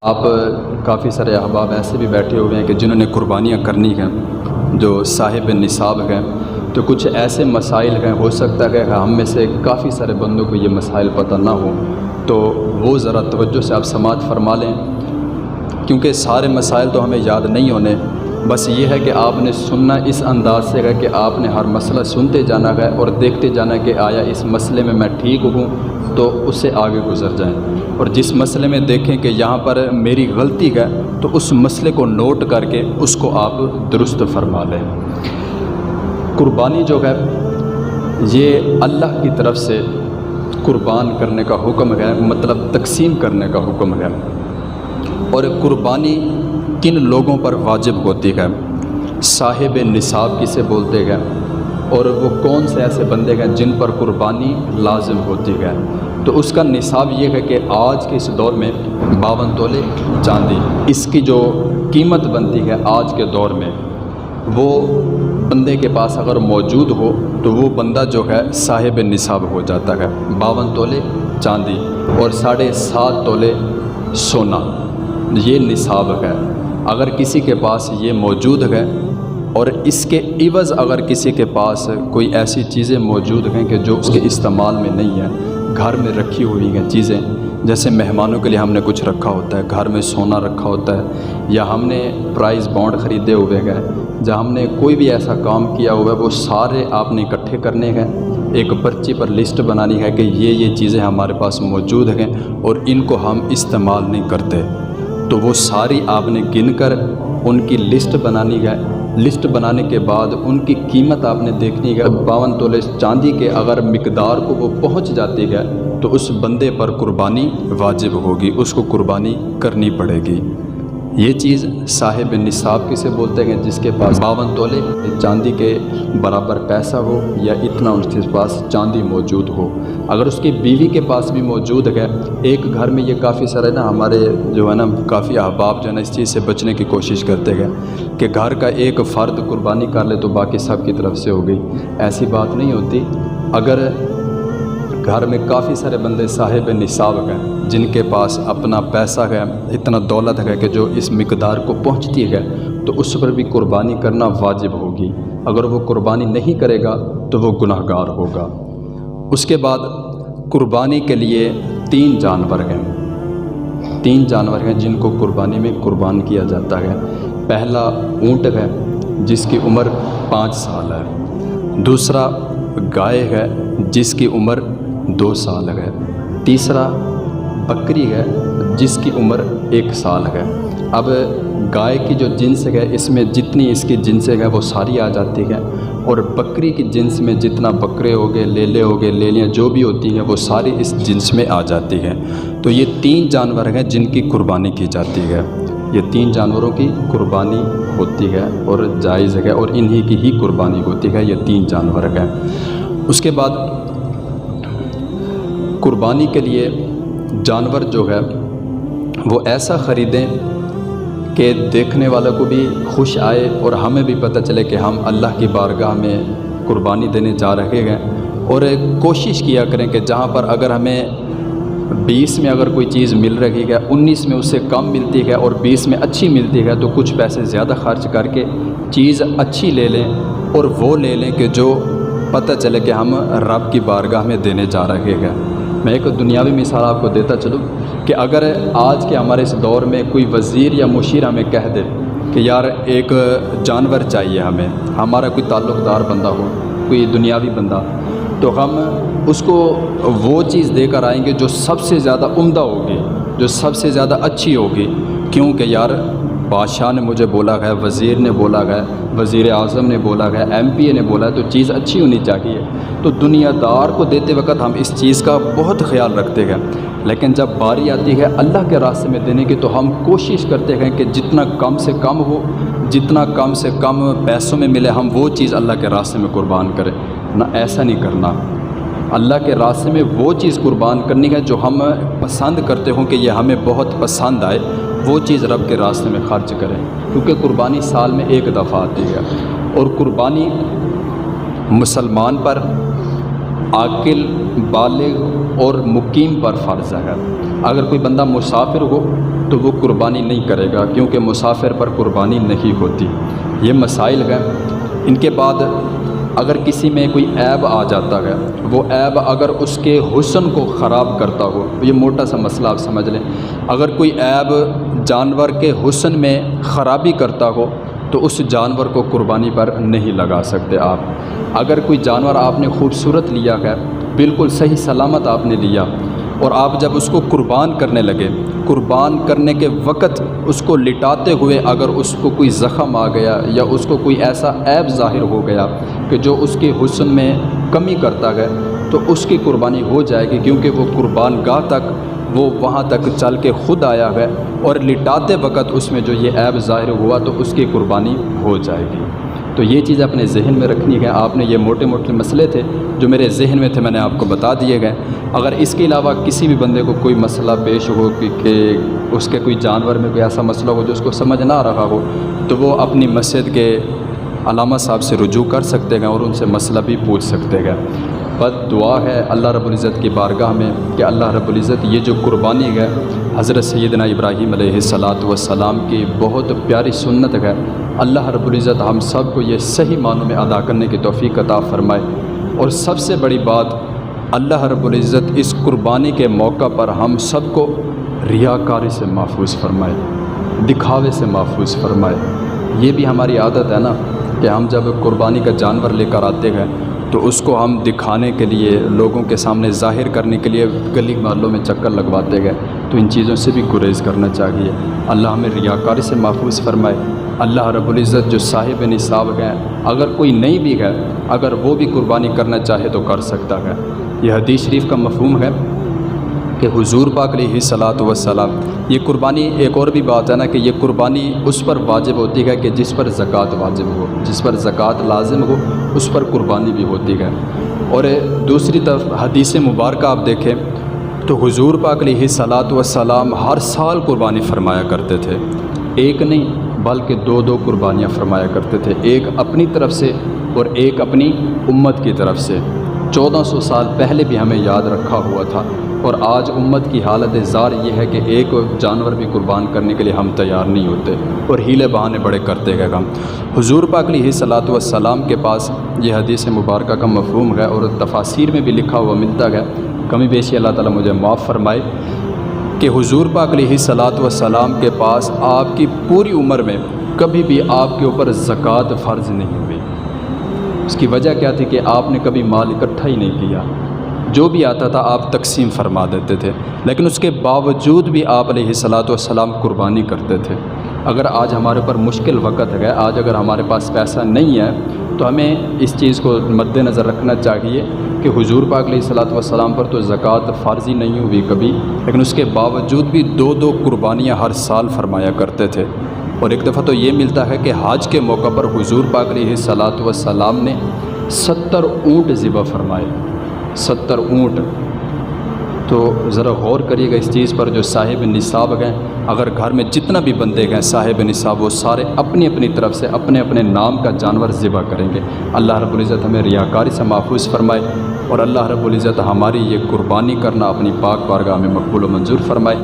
آپ کافی سارے احباب ایسے بھی بیٹھے ہوئے ہیں کہ جنہوں نے قربانیاں کرنی ہیں، جو صاحب نصاب ہیں، تو کچھ ایسے مسائل ہیں، ہو سکتا ہے کہ ہم میں سے کافی سارے بندوں کو یہ مسائل پتہ نہ ہو، تو وہ ذرا توجہ سے آپ سماعت فرما لیں، کیونکہ سارے مسائل تو ہمیں یاد نہیں ہونے، بس یہ ہے کہ آپ نے سننا اس انداز سے ہے کہ آپ نے ہر مسئلہ سنتے جانا ہے اور دیکھتے جانا کہ آیا اس مسئلے میں ٹھیک ہوں تو اس سے آگے گزر جائیں، اور جس مسئلے میں دیکھیں کہ یہاں پر میری غلطی ہے تو اس مسئلے کو نوٹ کر کے اس کو آپ درست فرما لیں۔ قربانی جو ہے یہ اللہ کی طرف سے قربان کرنے کا حکم ہے، مطلب تقسیم کرنے کا حکم ہے، اور قربانی کن لوگوں پر واجب ہوتی ہے؟ صاحب نصاب کسے بولتے ہیں، اور وہ کون سے ایسے بندے ہیں جن پر قربانی لازم ہوتی ہے؟ تو اس کا نصاب یہ ہے کہ آج کے اس دور میں 52 تولے چاندی اس کی جو قیمت بنتی ہے آج کے دور میں، وہ بندے کے پاس اگر موجود ہو تو وہ بندہ جو ہے صاحب نصاب ہو جاتا ہے۔ 52 تولے چاندی اور 7.5 تولے سونا، یہ نصاب ہے۔ اگر کسی کے پاس یہ موجود ہے اور اس کے عوض اگر کسی کے پاس کوئی ایسی چیزیں موجود ہیں کہ جو اس کے استعمال میں نہیں ہیں، گھر میں رکھی ہوئی ہیں چیزیں، جیسے مہمانوں کے لیے ہم نے کچھ رکھا ہوتا ہے، گھر میں سونا رکھا ہوتا ہے، یا ہم نے پرائز بانڈ خریدے ہوئے ہیں، جہاں ہم نے کوئی بھی ایسا کام کیا ہوا ہے، وہ سارے آپ نے اکٹھے کرنے ہیں، ایک پرچی پر لسٹ بنانی ہے کہ یہ چیزیں ہمارے پاس موجود ہیں اور ان کو ہم استعمال نہیں کرتے، تو وہ ساری آپ نے گن کر ان کی لسٹ بنانی ہے۔ لسٹ بنانے کے بعد ان کی قیمت آپ نے دیکھنی ہے۔ 52 تولے چاندی کے اگر مقدار کو وہ پہنچ جاتی ہے تو اس بندے پر قربانی واجب ہوگی، اس کو قربانی کرنی پڑے گی۔ یہ چیز صاحب نصاب کسے بولتے ہیں؟ جس کے پاس 52 تولے چاندی کے برابر پیسہ ہو یا اتنا اس کے پاس چاندی موجود ہو۔ اگر اس کی بیوی کے پاس بھی موجود ہے، ایک گھر میں یہ کافی سارے ہمارے جو ہے کافی احباب جو ہے اس چیز سے بچنے کی کوشش کرتے ہیں کہ گھر کا ایک فرد قربانی کر لے تو باقی سب کی طرف سے ہو گئی، ایسی بات نہیں ہوتی۔ اگر گھر میں کافی سارے بندے صاحب نصاب ہیں جن کے پاس اپنا پیسہ ہے، اتنا دولت ہے کہ جو اس مقدار کو پہنچتی ہے، تو اس پر بھی قربانی کرنا واجب ہوگی۔ اگر وہ قربانی نہیں کرے گا تو وہ گناہ گار ہوگا۔ اس کے بعد قربانی کے لیے 3 جانور ہیں، 3 جانور ہیں جن کو قربانی میں قربان کیا جاتا ہے۔ پہلا اونٹ ہے جس کی عمر 5 سال ہے، دوسرا گائے ہے جس کی عمر 2 سال ہے، تیسرا بکری ہے جس کی عمر 1 سال ہے۔ اب گائے کی جو جنس ہے اس میں جتنی اس کی جنس ہے وہ ساری آ جاتی ہے، اور بکری کی جنس میں جتنا بکرے ہو گئے، لیلے ہو گئے، لیلیاں جو بھی ہوتی ہیں وہ ساری اس جنس میں آ جاتی ہیں۔ تو یہ 3 جانور ہیں جن کی قربانی کی جاتی ہے، یہ 3 جانوروں کی قربانی ہوتی ہے اور جائز ہے، اور انہی کی ہی قربانی ہوتی ہے، یہ 3 جانور ہیں۔ اس کے بعد قربانی کے لیے جانور جو ہے وہ ایسا خریدیں کہ دیکھنے والوں کو بھی خوش آئے اور ہمیں بھی پتہ چلے کہ ہم اللہ کی بارگاہ میں قربانی دینے جا رہے ہیں، اور کوشش کیا کریں کہ جہاں پر اگر ہمیں 20 میں اگر کوئی چیز مل رہی ہے، 19 میں اس سے کم ملتی ہے اور 20 میں اچھی ملتی ہے، تو کچھ پیسے زیادہ خرچ کر کے چیز اچھی لے لیں، اور وہ لے لیں کہ جو پتہ چلے کہ ہم رب کی بارگاہ میں دینے جا رہے ہیں۔ میں ایک دنیاوی مثال آپ کو دیتا چلوں کہ اگر آج کے ہمارے اس دور میں کوئی وزیر یا مشیر ہمیں کہہ دے کہ یار ایک جانور چاہیے ہمیں، ہمارا کوئی تعلق دار بندہ ہو، کوئی دنیاوی بندہ، تو ہم اس کو وہ چیز دے کر آئیں گے جو سب سے زیادہ عمدہ ہوگی، جو سب سے زیادہ اچھی ہوگی، کیونکہ یار بادشاہ نے مجھے بولا ہے، وزیر نے بولا ہے، وزیر اعظم نے بولا ہے، ایم پی اے نے بولا ہے، تو چیز اچھی ہونی چاہیے۔ تو دنیا دار کو دیتے وقت ہم اس چیز کا بہت خیال رکھتے ہیں، لیکن جب باری آتی ہے اللہ کے راستے میں دینے کی تو ہم کوشش کرتے ہیں کہ جتنا کم سے کم ہو، جتنا کم سے کم پیسوں میں ملے، ہم وہ چیز اللہ کے راستے میں قربان کریں۔ نہ ایسا نہیں کرنا، اللہ کے راستے میں وہ چیز قربان کرنی ہے جو ہم پسند کرتے ہوں کہ یہ ہمیں بہت پسند آئے، وہ چیز رب کے راستے میں خرچ کریں، کیونکہ قربانی سال میں 1 دفعہ آتی ہے، اور قربانی مسلمان پر عاقل، بالغ اور مقیم پر فرض ہے۔ اگر کوئی بندہ مسافر ہو تو وہ قربانی نہیں کرے گا، کیونکہ مسافر پر قربانی نہیں ہوتی۔ یہ مسائل ہیں۔ ان کے بعد اگر کسی میں کوئی عیب آ جاتا ہے، وہ عیب اگر اس کے حسن کو خراب کرتا ہو، یہ موٹا سا مسئلہ آپ سمجھ لیں، اگر کوئی عیب جانور کے حسن میں خرابی کرتا ہو تو اس جانور کو قربانی پر نہیں لگا سکتے آپ۔ اگر کوئی جانور آپ نے خوبصورت لیا ہے، بالکل صحیح سلامت آپ نے لیا، اور آپ جب اس کو قربان کرنے لگے، قربان کرنے کے وقت اس کو لٹاتے ہوئے اگر اس کو کوئی زخم آ گیا یا اس کو کوئی ایسا عیب ظاہر ہو گیا کہ جو اس کے حسن میں کمی کرتا ہے، تو اس کی قربانی ہو جائے گی، کیونکہ وہ قربان گاہ تک، وہ وہاں تک چل کے خود آیا ہے، اور لٹاتے وقت اس میں جو یہ عیب ظاہر ہوا تو اس کی قربانی ہو جائے گی۔ تو یہ چیز اپنے ذہن میں رکھنی ہے۔ آپ نے یہ موٹے موٹے مسئلے تھے جو میرے ذہن میں تھے، میں نے آپ کو بتا دیے گئے۔ اگر اس کے علاوہ کسی بھی بندے کو کوئی مسئلہ پیش ہو کہ اس کے کوئی جانور میں کوئی ایسا مسئلہ ہو جو اس کو سمجھ نہ رہا ہو، تو وہ اپنی مسجد کے علامہ صاحب سے رجوع کر سکتے ہیں اور ان سے مسئلہ بھی پوچھ سکتے ہیں۔ بس دعا ہے اللہ رب العزت کی بارگاہ میں کہ اللہ رب العزت یہ جو قربانی ہے حضرت سیدنا ابراہیم علیہ السلام کی بہت پیاری سنت ہے، اللہ رب العزت ہم سب کو یہ صحیح معنوں میں ادا کرنے کی توفیق عطا فرمائے۔ اور سب سے بڑی بات، اللہ رب العزت اس قربانی کے موقع پر ہم سب کو ریاکاری سے محفوظ فرمائے، دکھاوے سے محفوظ فرمائے۔ یہ بھی ہماری عادت ہے نا کہ ہم جب قربانی کا جانور لے کر آتے ہیں تو اس کو ہم دکھانے کے لیے، لوگوں کے سامنے ظاہر کرنے کے لیے گلی محلوں میں چکر لگواتے گئے، تو ان چیزوں سے بھی گریز کرنا چاہیے۔ اللہ ہمیں ریاکاری سے محفوظ فرمائے۔ اللہ رب العزت جو صاحب نصاب ہیں، اگر کوئی نہیں بھی ہے، اگر وہ بھی قربانی کرنا چاہے تو کر سکتا ہے۔ یہ حدیث شریف کا مفہوم ہے کہ حضور پاک علیہ الصلاۃ والسلام، یہ قربانی ایک اور بھی بات ہے نا کہ یہ قربانی اس پر واجب ہوتی ہے کہ جس پر زکوٰۃ واجب ہو، جس پر زکوٰۃ لازم ہو، اس پر قربانی بھی ہوتی ہے۔ اور دوسری طرف حدیث مبارکہ آپ دیکھیں تو حضور پاک علیہ الصلاۃ والسلام ہر سال قربانی فرمایا کرتے تھے، ایک نہیں بلکہ دو قربانیاں فرمایا کرتے تھے، ایک اپنی طرف سے اور ایک اپنی امت کی طرف سے۔ 1400 سال پہلے بھی ہمیں یاد رکھا ہوا تھا، اور آج امت کی حالت زار یہ ہے کہ ایک جانور بھی قربان کرنے کے لیے ہم تیار نہیں ہوتے، اور ہیلے بہانے بڑے کرتے گئے ہم۔ حضور پاک علیہ الصلاۃ والسلام کے پاس یہ حدیث مبارکہ کا مفہوم ہے، اور تفاسیر میں بھی لکھا ہوا ملتا ہے، کمی بیشی اللہ تعالیٰ مجھے معاف فرمائے، کہ حضور پاک علیہ الصلاۃ والسلام کے پاس آپ کی پوری عمر میں کبھی بھی آپ کے اوپر زکوٰۃ فرض نہیں ہوئی۔ اس کی وجہ کیا تھی کہ آپ نے کبھی مال اکٹھا ہی نہیں کیا، جو بھی آتا تھا آپ تقسیم فرما دیتے تھے، لیکن اس کے باوجود بھی آپ علیہ الصلاۃ والسلام قربانی کرتے تھے۔ اگر آج ہمارے اوپر مشکل وقت ہے، آج اگر ہمارے پاس پیسہ نہیں ہے، تو ہمیں اس چیز کو مد نظر رکھنا چاہیے کہ حضور پاک علیہ الصلاۃ والسلام پر تو زکوٰۃ فرض ہی نہیں ہوئی کبھی، لیکن اس کے باوجود بھی دو قربانیاں ہر سال فرمایا کرتے تھے۔ اور ایک دفعہ تو یہ ملتا ہے کہ حج کے موقع پر حضور پاک علیہ الصلاۃ والسلام نے 70 اونٹ ذبح فرمائے، 70 اونٹ۔ تو ذرا غور کریے گا اس چیز پر، جو صاحب نصاب ہیں، اگر گھر میں جتنا بھی بندے ہیں صاحب نصاب، وہ سارے اپنی اپنی طرف سے اپنے اپنے نام کا جانور ذبح کریں گے۔ اللہ رب العزت ہمیں ریاکاری سے محفوظ فرمائے، اور اللہ رب العزت ہماری یہ قربانی کرنا اپنی پاک بارگاہ میں مقبول و منظور فرمائے۔